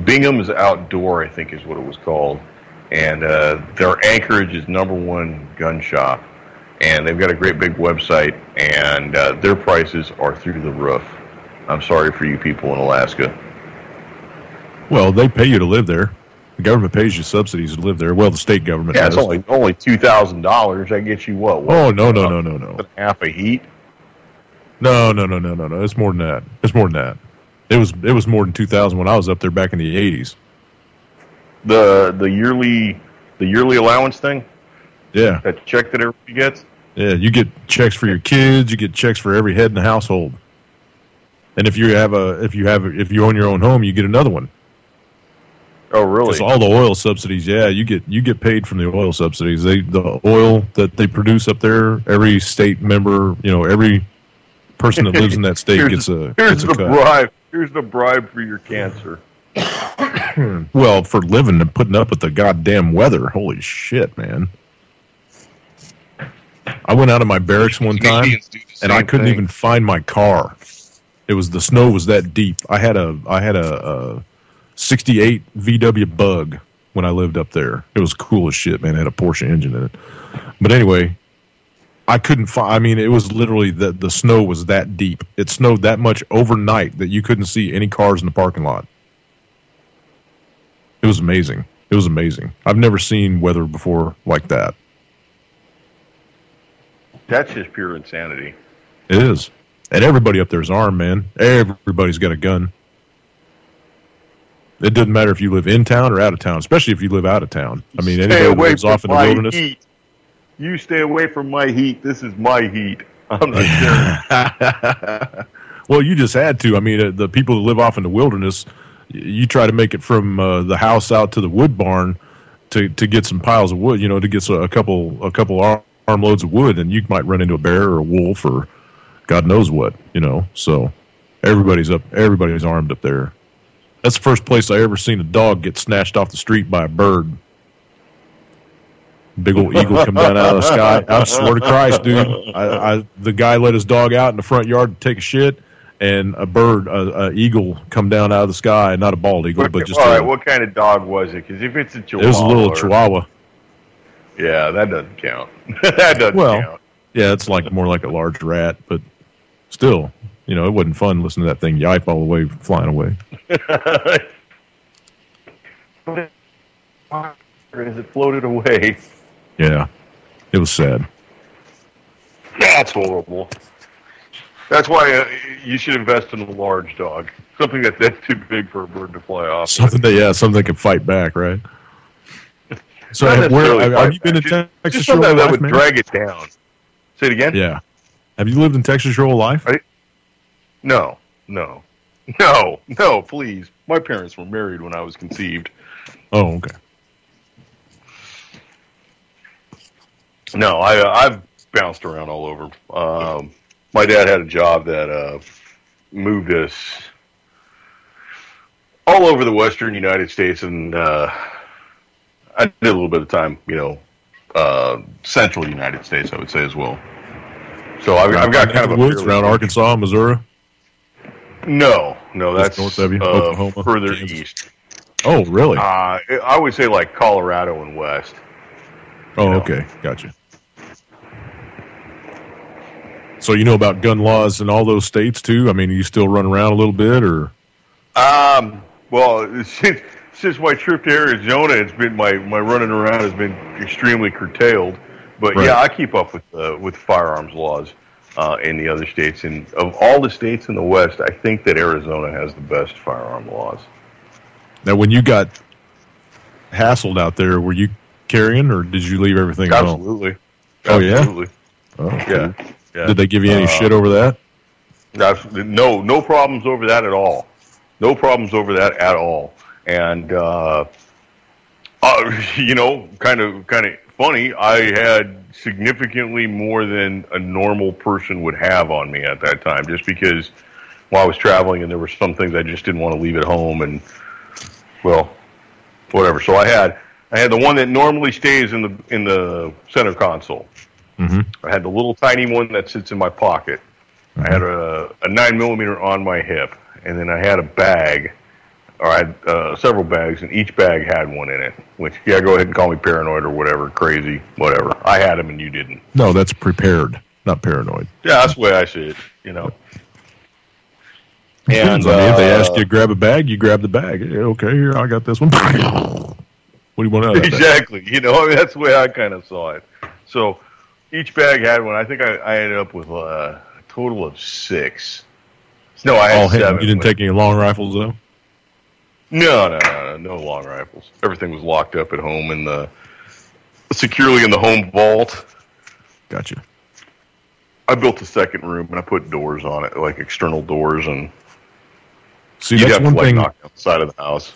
Bingham's Outdoor, I think is what it was called. And their Anchorage is #1 gun shop. And they've got a great big website, and their prices are through the roof. I'm sorry for you people in Alaska. Well, they pay you to live there. The government pays you subsidies to live there. Well, the state government does. It's only $2,000. That gets you what? Oh, no. Half a heat? No. It's more than that. It was more than 2,000 when I was up there back in the 80s. The yearly allowance thing? Yeah. That check that everybody gets? Yeah, you get checks for your kids, you get checks for every head in the household. And if you own your own home, you get another one. Oh, really? Because all the oil subsidies, yeah, you get paid from the oil subsidies. The oil that they produce up there, every state member, every person that lives in that state gets a cut. Bribe. Here's the bribe for your cancer. Well, for living and putting up with the goddamn weather, holy shit, man! I went out of my barracks one time, and I couldn't even find my car. The snow was that deep. I had a 68 VW Bug when I lived up there. It was cool as shit, man. It had a Porsche engine in it. But anyway, I couldn't find. I mean, it was literally the snow was that deep. It snowed that much overnight that you couldn't see any cars in the parking lot. It was amazing. I've never seen weather before like that. That's just pure insanity. It is. And everybody up there is armed, man. Everybody's got a gun. It doesn't matter if you live in town or out of town, especially if you live out of town. I mean, anybody that lives off in the wilderness. Heat. You stay away from my heat. This is my heat. I'm not sure. Well, you just had to. I mean, the people that live off in the wilderness, you try to make it from the house out to the wood barn to get some piles of wood, to get a couple armloads of wood, and you might run into a bear or a wolf or God knows what, So everybody's armed up there. That's the first place I ever seen a dog get snatched off the street by a bird. Big old eagle come down out of the sky. I swear to Christ, dude. The guy let his dog out in the front yard to take a shit, and an eagle come down out of the sky. Not a bald eagle, but just what kind of dog was it? Because if it's a Chihuahua... It was a little Chihuahua. Yeah, that doesn't count. That doesn't count. Yeah, it's more like a large rat, but still, it wasn't fun listening to that thing yipe all the way, flying away. As it floated away. Yeah, it was sad. That's horrible. That's why you should invest in a large dog. Something that's too big for a bird to fly off. Something that can fight back, right? So, have you been in Texas your whole life, would drag it down? Say it again? Yeah. Have you lived in Texas your whole life? No, please. My parents were married when I was conceived. Oh, okay. No, I've bounced around all over. My dad had a job that moved us all over the western United States, and I did a little bit of time, central United States, I would say, as well. So I've got kind of a woods around Arkansas, Missouri. No, that's north of you, Oklahoma, further Kansas. east. Oh, really? I would say like Colorado and west. Oh, okay, gotcha. So you know about gun laws in all those states too? I mean, you still run around a little bit, or? Well, since my trip to Arizona, it's been my running around has been extremely curtailed. But right. Yeah, I keep up with firearms laws in the other states, and of all the states in the West, I think that Arizona has the best firearm laws. Now, when you got hassled out there, were you carrying, or did you leave everything at home? Absolutely. Oh, absolutely. Yeah? Oh, okay. Yeah. Did they give you any shit over that? No problems over that at all. No problems over that at all. And, kind of funny, I had significantly more than a normal person would have on me at that time, just because while I was traveling and there were some things I just didn't want to leave at home, and, well, whatever. So I had the one that normally stays in the center console. I had the little tiny one that sits in my pocket. I had a 9mm on my hip, and then I had a bag, or I had several bags, and each bag had one in it. Which, yeah, go ahead and call me paranoid or whatever, crazy, whatever. I had them and you didn't. No, that's prepared, not paranoid. Yeah, that's the way I see it, you know. And if they ask you to grab a bag, you grab the bag. Okay, here, I got this one. What do you want out of that? Exactly. You know, I mean, that's the way I kind of saw it. So each bag had one. I think I ended up with a total of 6. No, I had 7. You didn't take any long rifles, though? No long rifles. Everything was locked up at home securely in the home vault. Gotcha. I built a second room and I put doors on it, like external doors, and see, that's one thing. Knock on the side of the house.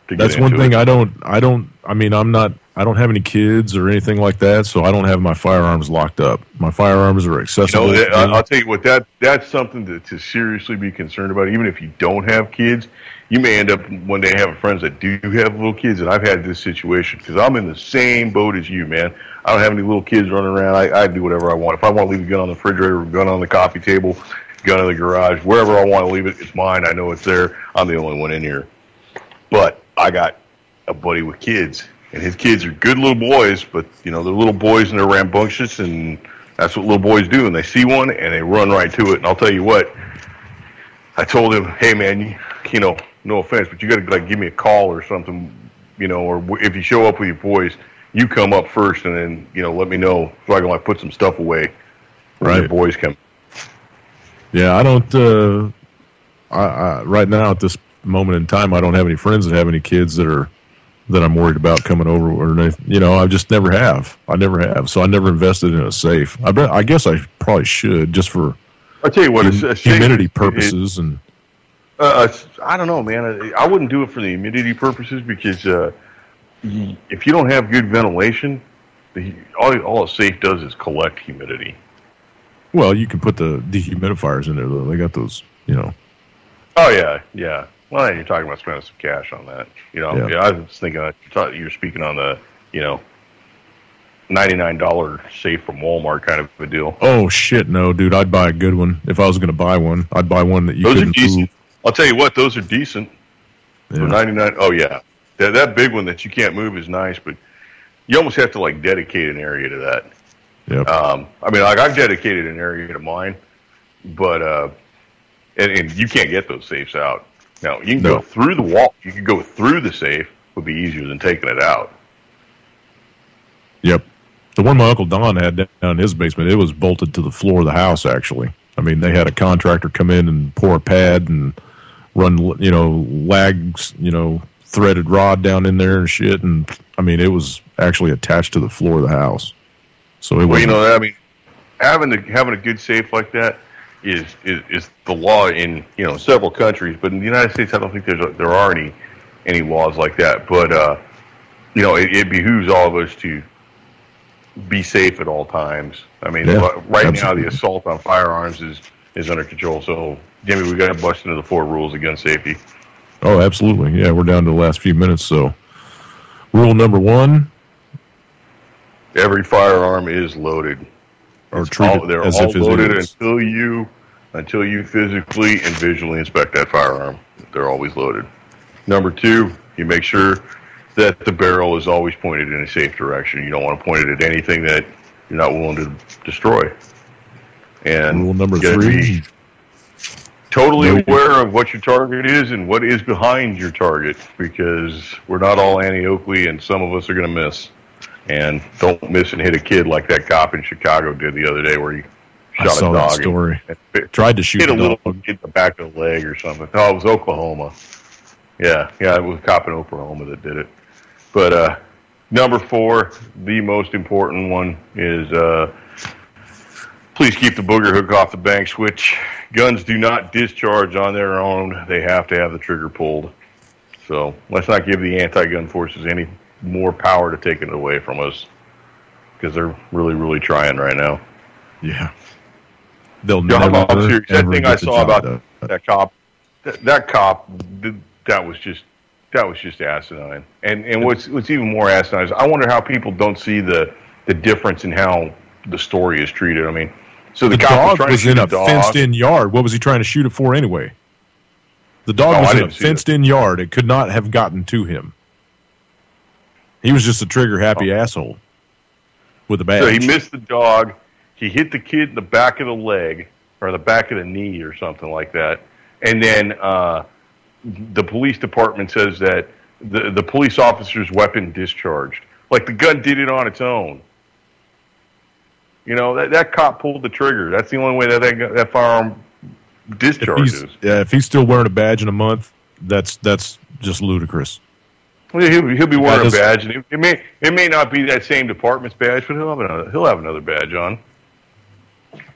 That's one thing I don't. I mean, I don't have any kids or anything like that, so I don't have my firearms locked up. My firearms are accessible. You know, I'll tell you what, that's something to seriously be concerned about. Even if you don't have kids, you may end up one day having friends that do have little kids, and I've had this situation because I'm in the same boat as you, man. I don't have any little kids running around. I do whatever I want. If I want to leave a gun on the refrigerator, a gun on the coffee table, gun in the garage, wherever I want to leave it, it's mine. I know it's there. I'm the only one in here. But I got a buddy with kids, and his kids are good little boys, but, you know, they're little boys and they're rambunctious, and that's what little boys do. And they see one, and they run right to it. And I'll tell you what, I told him, hey, man, you know, no offense, but you got to, like, give me a call or something, you know, or if you show up with your boys, you come up first, and then, you know, let me know so I can, like, put some stuff away when the boys come. Yeah, I don't, right now at this moment in time, I don't have any friends that have any kids that I'm worried about coming over, or, you know, I just never have. I never have. So I never invested in a safe. I guess I probably should, just for I'll tell you what, humidity purposes. And I don't know, man. I wouldn't do it for the humidity purposes because if you don't have good ventilation, all a safe does is collect humidity. Well, you can put the dehumidifiers in there, though. They got those, you know. Oh, yeah. Well, you're talking about spending some cash on that. You know, yeah I was thinking you were speaking on the, you know, $99 safe from Walmart kind of a deal. Oh, shit, no, dude. I'd buy a good one. If I was going to buy one, I'd buy one that you couldn't move. I'll tell you what, those are decent. For $99. Oh, yeah. That big one that you can't move is nice, but you almost have to, like, dedicate an area to that. Yep. I mean, like, I've dedicated an area to mine, but and you can't get those safes out. Now, you can go through the wall. You can go through the safe. Would be easier than taking it out. Yep. The one my Uncle Don had down in his basement, it was bolted to the floor of the house, actually. I mean, they had a contractor come in and pour a pad and run, you know, lags, you know, threaded rod down in there and shit. And, I mean, it was actually attached to the floor of the house. So well, you know, I mean, having a good safe like that is the law in, you know, several countries, but in the United States, I don't think there are any laws like that. But you know, it behooves all of us to be safe at all times. I mean, right now the assault on firearms is under control. So, Jimmy, we got to bust into the 4 rules of gun safety. Oh, absolutely. Yeah, we're down to the last few minutes. So, rule number 1: every firearm is loaded. Or treated they're as all if loaded it is. until you physically and visually inspect that firearm. They're always loaded. Number 2, you make sure that the barrel is always pointed in a safe direction. You don't want to point it at anything that you're not willing to destroy. And rule number 3: totally aware of what your target is and what is behind your target, because we're not all Annie Oakley, and some of us are going to miss. And don't miss and hit a kid like that cop in Chicago did the other day, where he shot a dog. That story. Tried to shoot a little in the back of the leg or something. Oh, it was Oklahoma. Yeah, it was a cop in Oklahoma that did it. But number 4, the most important one, is please keep the booger hook off the bank switch. Guns do not discharge on their own. They have to have the trigger pulled. So let's not give the anti-gun forces any more power to take it away from us, because they're really, really trying right now. Yeah. They'll never that thing I saw about that cop, that cop, that was just asinine. And what's even more asinine is I wonder how people don't see the difference in how the story is treated. I mean, so the dog was in a fenced-in yard. What was he trying to shoot it for anyway? The dog was in a fenced-in yard. It could not have gotten to him. He was just a trigger-happy asshole with a badge. So he missed the dog. He hit the kid in the back of the leg or the back of the knee or something like that. And then the police department says that the police officer's weapon discharged. Like the gun did it on its own. You know, that cop pulled the trigger. That's the only way that firearm discharges. If he's still wearing a badge in a month, that's just ludicrous. Well, he'll be wearing a badge, and it may not be that same department's badge, but he'll have another badge on.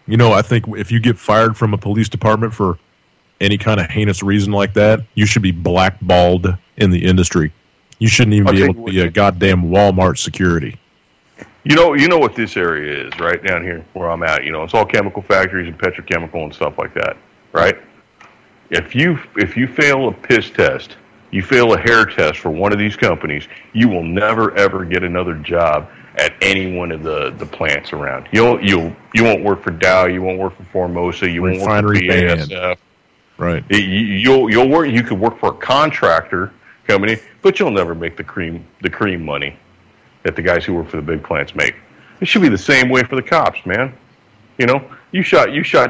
You know, I think if you get fired from a police department for any kind of heinous reason like that, you should be blackballed in the industry. You shouldn't even be able to be a goddamn Walmart security. You know what this area is, right down here where I'm at. You know, it's all chemical factories and petrochemical and stuff like that, right? If you fail a piss test, you fail a hair test for one of these companies, you will never ever get another job at any one of the plants around. You won't work for Dow, you won't work for Formosa, you won't work for BASF. Right. You'll work. You could work for a contractor company, but you'll never make the cream money that the guys who work for the big plants make. It should be the same way for the cops, man. You know, you shot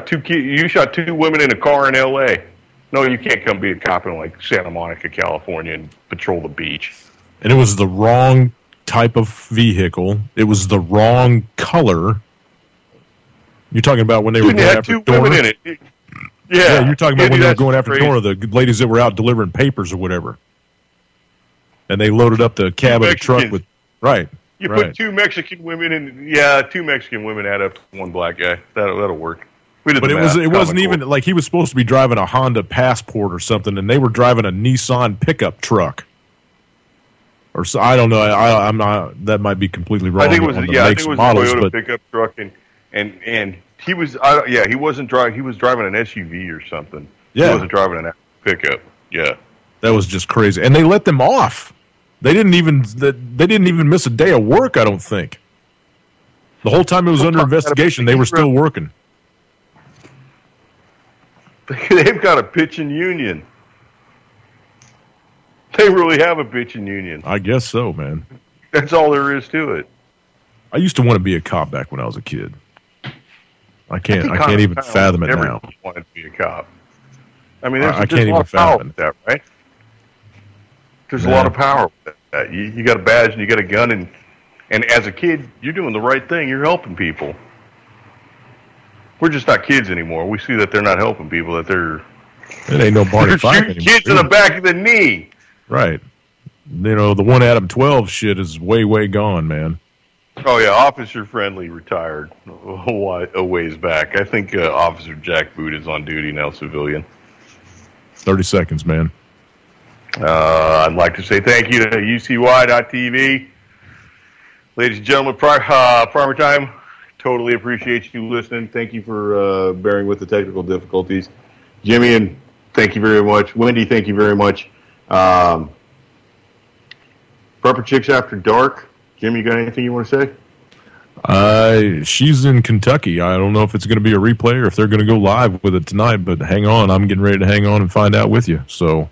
two women in a car in L.A. No, you can't come be a cop in like Santa Monica, California, and patrol the beach. And it was the wrong type of vehicle. It was the wrong color. You're talking about when they were going after Dora? Women in it. Yeah, you're talking about when they were going after Dora, the ladies that were out delivering papers or whatever. And they loaded up the cab of the truck with... Right. You put two Mexican women in... Yeah, two Mexican women add up to one black guy. That'll work. But it wasn't even... Like, he was supposed to be driving a Honda Passport or something, and they were driving a Nissan pickup truck. Or so, I don't know. I'm not... That might be completely wrong. I think it was a Toyota pickup truck, and he was... he wasn't driving... He was driving an SUV or something. Yeah. He wasn't driving an pickup. Yeah. That was just crazy. And they let them off. They didn't even miss a day of work, I don't think. The whole time it was under investigation, they were still working. They've got a bitchin' union. They really have a bitchin' union. I guess so, man. That's all there is to it. I used to want to be a cop back when I was a kid. I can't even fathom it now. Wanted to be a cop. I mean, there's can't even fathom with that, right? There's a lot of power with that. You got a badge and you got a gun, and as a kid, you're doing the right thing. You're helping people. We're just not kids anymore. We see that they're not helping people. That it ain't no Barney Fife anymore. Kids in the back of the knee. Right. You know, the one Adam 12 shit is way, way gone, man. Oh yeah, Officer Friendly retired a ways back. I think Officer Jack Boot is on duty now, civilian. 30 seconds, man. I'd like to say thank you to UCY.TV. Ladies and gentlemen, PrimerTime, totally appreciate you listening. Thank you for bearing with the technical difficulties. Jimmy, and thank you very much. Wendy, thank you very much. Prepper Chicks After Dark. Jimmy, you got anything you want to say? She's in Kentucky. I don't know if it's going to be a replay or if they're going to go live with it tonight, but hang on. I'm getting ready to hang on and find out with you. So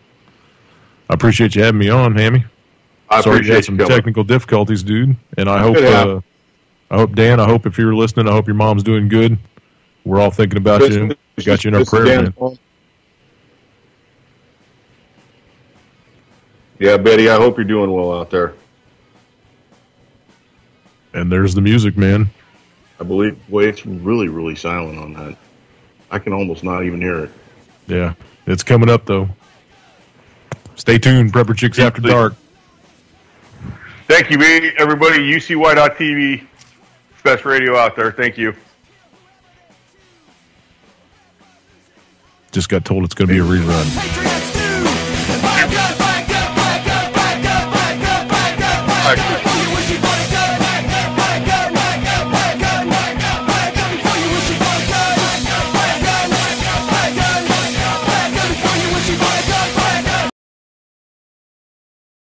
I appreciate you having me on, Hammy. Sorry you had some technical difficulties, dude. And I hope, Dan, I hope if you're listening, I hope your mom's doing good. We're all thinking about you. We got you in our prayer, man. Yeah, Betty, I hope you're doing well out there. And there's the music, man. I believe, it's really, really silent on that. I can almost not even hear it. Yeah, it's coming up, though. Stay tuned, Prepper Chicks After Dark. Thank you, everybody. UCY.TV, best radio out there. Thank you. Just got told it's going to be a rerun. Patriots do.